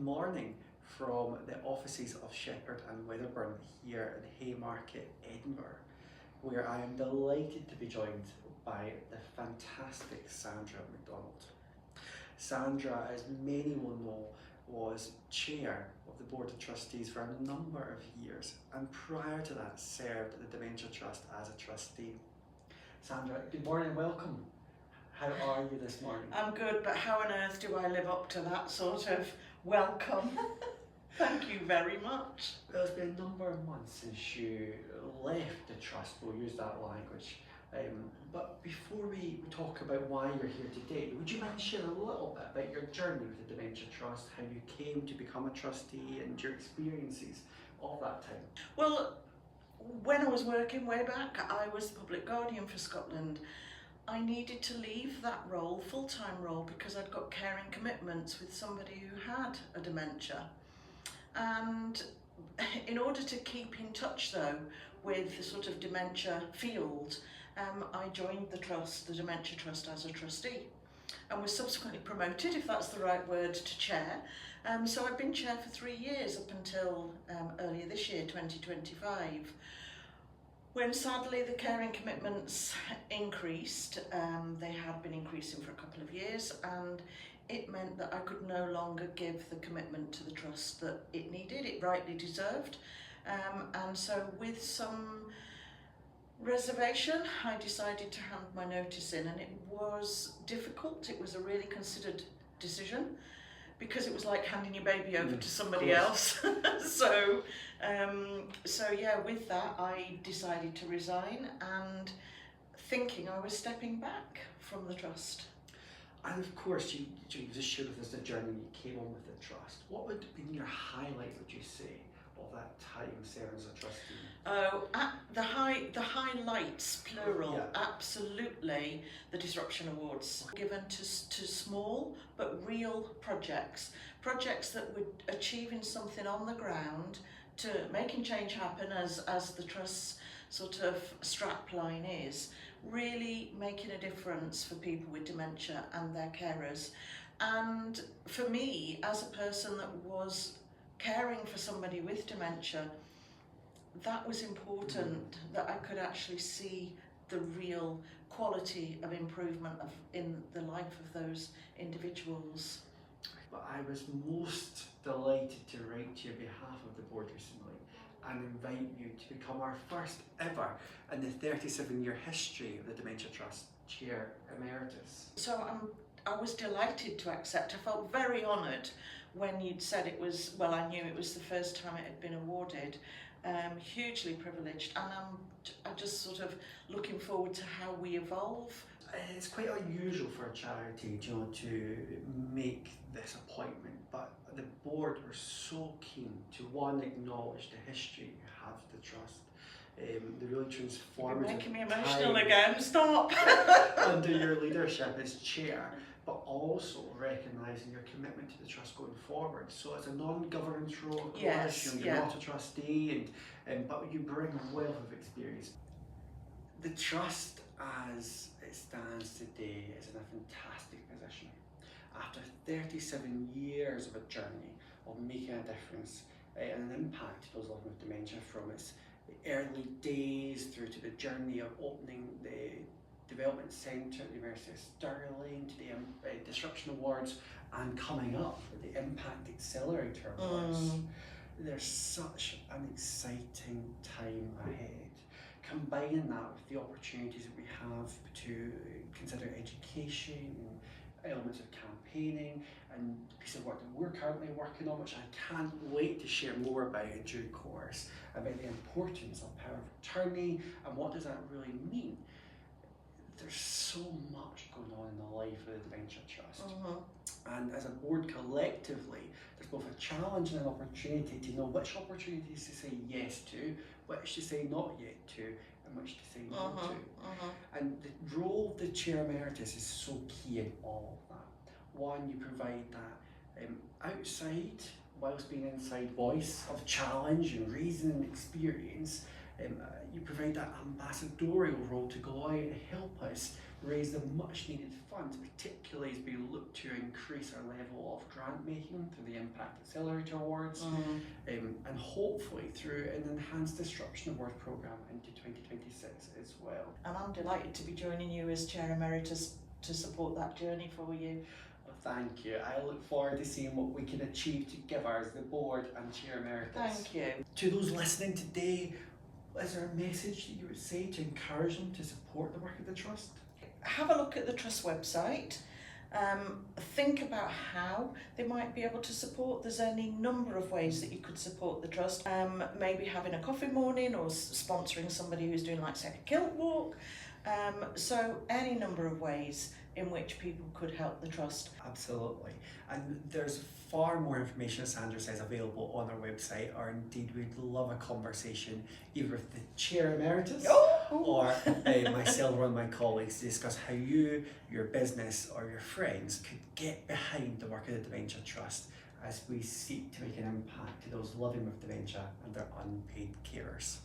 Morning from the offices of Shepherd and Wedderburn here in Haymarket, Edinburgh, where I am delighted to be joined by the fantastic Sandra McDonald. Sandra, as many will know, was Chair of the Board of Trustees for a number of years, and prior to that served at the Dementia Trust as a trustee. Sandra, good morning, welcome. How are you this morning? I'm good, but how on earth do I live up to that sort of welcome? Thank you very much. Well, it's been a number of months since you left the trust, we'll use that language. But before we talk about why you're here today, would you mind sharing a little bit about your journey with the Dementia Trust, how you came to become a trustee and your experiences of that time? Well, when I was working way back, I was the public guardian for Scotland. I needed to leave that role, full-time role, because I'd got caring commitments with somebody who had a dementia. And in order to keep in touch though with the sort of dementia field, I joined the trust, the Dementia Trust, as a trustee, and was subsequently promoted, if that's the right word, to chair. So I've been chair for 3 years up until earlier this year, 2025. When sadly the caring commitments increased, they had been increasing for a couple of years, and it meant that I could no longer give the commitment to the trust that it needed, it rightly deserved. And so with some reservation, I decided to hand my notice in, and it was difficult. It was a really considered decision, because it was like handing your baby over to somebody else. So yeah, with that I decided to resign, and thinking I was stepping back from the trust. And of course, you just shared with us the journey you came on with the trust. What would have been your highlight, would you say, of that time serving as a trustee? Oh, the highlights, plural, yeah. Absolutely, the Disruption Awards, given to small but real projects that were achieving something on the ground, to making change happen, as the trust's sort of strapline is, really making a difference for people with dementia and their carers. And for me, as a person that was caring for somebody with dementia, that was important, that I could actually see the real quality of improvement in the life of those individuals. But I was most delighted to write to you on behalf of the board recently and invite you to become our first ever in the 37-year history of the Dementia Trust Chair Emeritus. So I was delighted to accept. I felt very honoured when you'd said it was, well, I knew it was the first time it had been awarded. Hugely privileged, and I'm just sort of looking forward to how we evolve. It's quite unusual for a charity, to make this appointment, but the board were so keen to, one, acknowledge the history you have of the trust, the really transformative. You're making me emotional again. Stop. Under your leadership as chair, but also recognising your commitment to the trust going forward. So it's a non-governance role, of course, you're not a trustee, but you bring a wealth of experience. The trust as it stands today is in a fantastic position. After 37 years of a journey of making a difference and an impact to those living with dementia, from its early days through to the journey of opening the Development Centre at the University of Stirling, to the Disruption Awards, and coming up with the Impact Accelerator Awards. There's such an exciting time ahead. Combining that with the opportunities that we have to consider education and elements of campaigning, and the piece of work that we're currently working on, which I can't wait to share more about in due course, about the importance of power of attorney and what does that really mean. There's so much going on in the life of the Dementia Trust. And as a board collectively, there's both a challenge and an opportunity to know which opportunities to say yes to, which to say not yet to, and which to say no to. And the role of the Chair Emeritus is so key in all of that. One, you provide that outside, whilst being inside, voice of challenge and reason and experience. You provide that ambassadorial role to go out and help us raise the much needed funds, particularly as we look to increase our level of grant making through the Impact Accelerator Awards, and hopefully through an enhanced Disruption Award programme into 2026 as well. And I'm delighted to be joining you as Chair Emeritus to support that journey for you. Well, thank you. I look forward to seeing what we can achieve together as the board and Chair Emeritus. Thank you. To those listening today, is there a message that you would say to encourage them to support the work of the Trust? Have a look at the Trust website. Think about how they might be able to support. There's any number of ways that you could support the Trust. Maybe having a coffee morning or sponsoring somebody who's doing, like, say, a kilt walk. So any number of ways in which people could help the Trust. Absolutely. And there's far more information, as Sandra says, available on our website, or indeed we'd love a conversation either with the Chair Emeritus or myself or one of my colleagues to discuss how you, your business or your friends could get behind the work of the Dementia Trust as we seek to make an impact to those living with dementia and their unpaid carers.